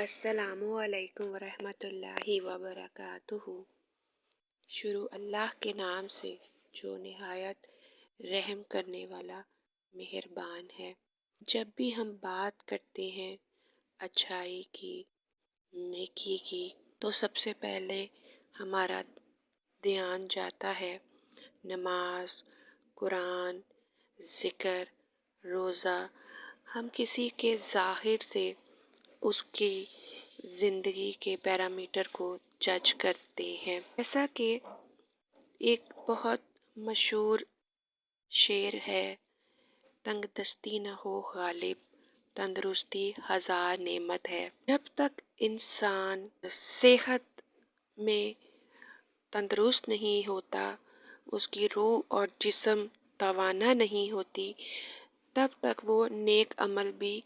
السلام علیکم ورحمۃ اللہ وبرکاتہ۔ شروع اللہ کے نام سے جو نہایت رحم کرنے والا مہربان ہے۔ جب بھی ہم بات کرتے ہیں اچھائی کی، نیکی کی، تو سب سے پہلے ہمارا دھیان جاتا ہے نماز، قرآن، ذکر، روزہ۔ ہم کسی کے ظاہر سے اس کی زندگی کے پیرامیٹر کو جج کرتے ہیں۔ جیسا کہ ایک بہت مشہور شعر ہے، تنگ دستی نہ ہو غالب، تندرستی ہزار نعمت ہے۔ جب تک انسان صحت میں تندرست نہیں ہوتا، اس کی روح اور جسم توانا نہیں ہوتی، تب تک وہ نیک عمل بھی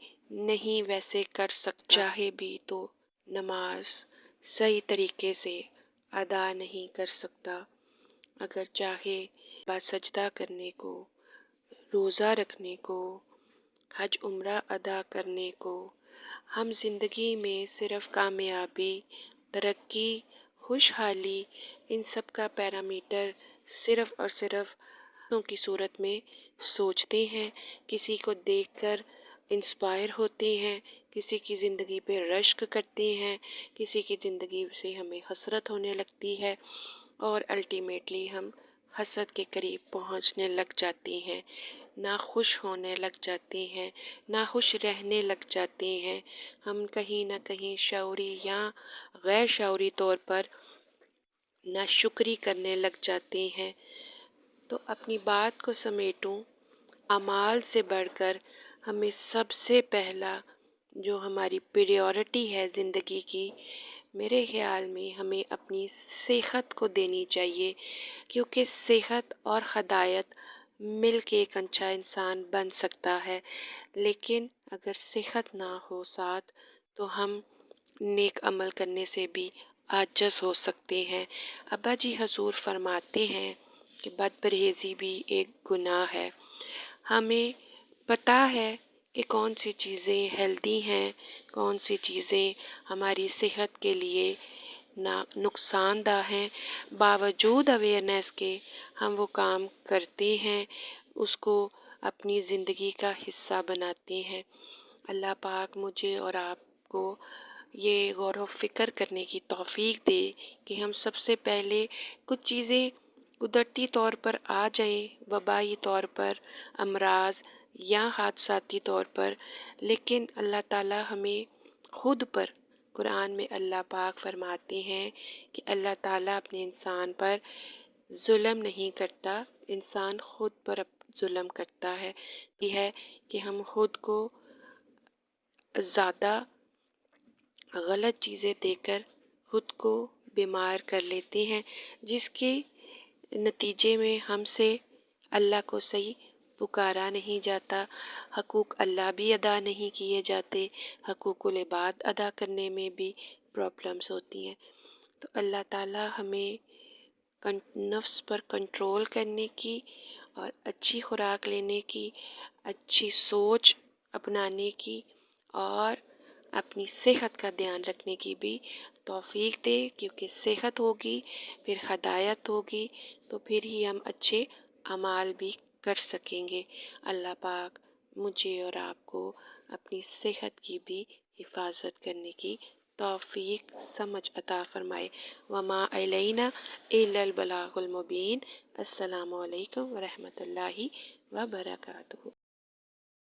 نہیں ویسے کر سکتا۔ چاہے بھی تو نماز صحیح طریقے سے ادا نہیں کر سکتا، اگر چاہے سجدہ کرنے کو، روزہ رکھنے کو، حج عمرہ ادا کرنے کو۔ ہم زندگی میں صرف کامیابی، ترقی، خوشحالی، ان سب کا پیرامیٹر صرف اور صرف کی صورت میں سوچتے ہیں، کسی کو دیکھ کر انسپائر ہوتے ہیں، کسی کی زندگی پہ رشک کرتے ہیں، کسی کی زندگی سے ہمیں حسرت ہونے لگتی ہے، اور الٹیمیٹلی ہم حسد کے قریب پہنچنے لگ جاتے ہیں، ناخوش ہونے لگ جاتے ہیں، ناخوش رہنے لگ جاتے ہیں۔ ہم کہیں نہ کہیں شعوری یا غیر شعوری طور پر ناشکری کرنے لگ جاتے ہیں۔ تو اپنی بات کو سمیٹوں، اعمال سے بڑھ کر ہمیں سب سے پہلا جو ہماری پریورٹی ہے زندگی کی، میرے خیال میں ہمیں اپنی صحت کو دینی چاہیے، کیونکہ صحت اور ہدایت مل کے ایک اچھا انسان بن سکتا ہے، لیکن اگر صحت نہ ہو ساتھ تو ہم نیک عمل کرنے سے بھی عاجز ہو سکتے ہیں۔ ابا جی حضور فرماتے ہیں کہ بد پرہیزی بھی ایک گناہ ہے۔ ہمیں پتہ ہے کہ کون سی چیزیں ہیلدی ہیں، کون سی چیزیں ہماری صحت کے لیے نقصان دہ ہیں، باوجود اویئرنیس کے ہم وہ کام کرتے ہیں، اس کو اپنی زندگی کا حصہ بناتے ہیں۔ اللہ پاک مجھے اور آپ کو یہ غور و فکر کرنے کی توفیق دے کہ ہم سب سے پہلے کچھ چیزیں قدرتی طور پر آ جائیں، وبائی طور پر، امراض یا حادثاتی طور پر، لیکن اللہ تعالیٰ ہمیں خود پر، قرآن میں اللہ پاک فرماتے ہیں کہ اللہ تعالیٰ اپنے انسان پر ظلم نہیں کرتا، انسان خود پر ظلم کرتا ہے۔ یہ ہے کہ ہم خود کو زیادہ غلط چیزیں دے کر خود کو بیمار کر لیتے ہیں، جس کے نتیجے میں ہم سے اللہ کو صحیح پکارا نہیں جاتا، حقوق اللہ بھی ادا نہیں کیے جاتے، حقوق العباد ادا کرنے میں بھی پرابلمس ہوتی ہیں۔ تو اللہ تعالیٰ ہمیں نفس پر کنٹرول کرنے کی اور اچھی خوراک لینے کی، اچھی سوچ اپنانے کی اور اپنی صحت کا دھیان رکھنے کی بھی توفیق دے، کیونکہ صحت ہوگی پھر ہدایت ہوگی، تو پھر ہی ہم اچھے اعمال بھی کر سکیں گے۔ اللہ پاک مجھے اور آپ کو اپنی صحت کی بھی حفاظت کرنے کی توفیق سمجھ عطا فرمائے۔ وما علینا الا البلاغ المبین۔ السلام علیکم ورحمۃ اللہ وبرکاتہ۔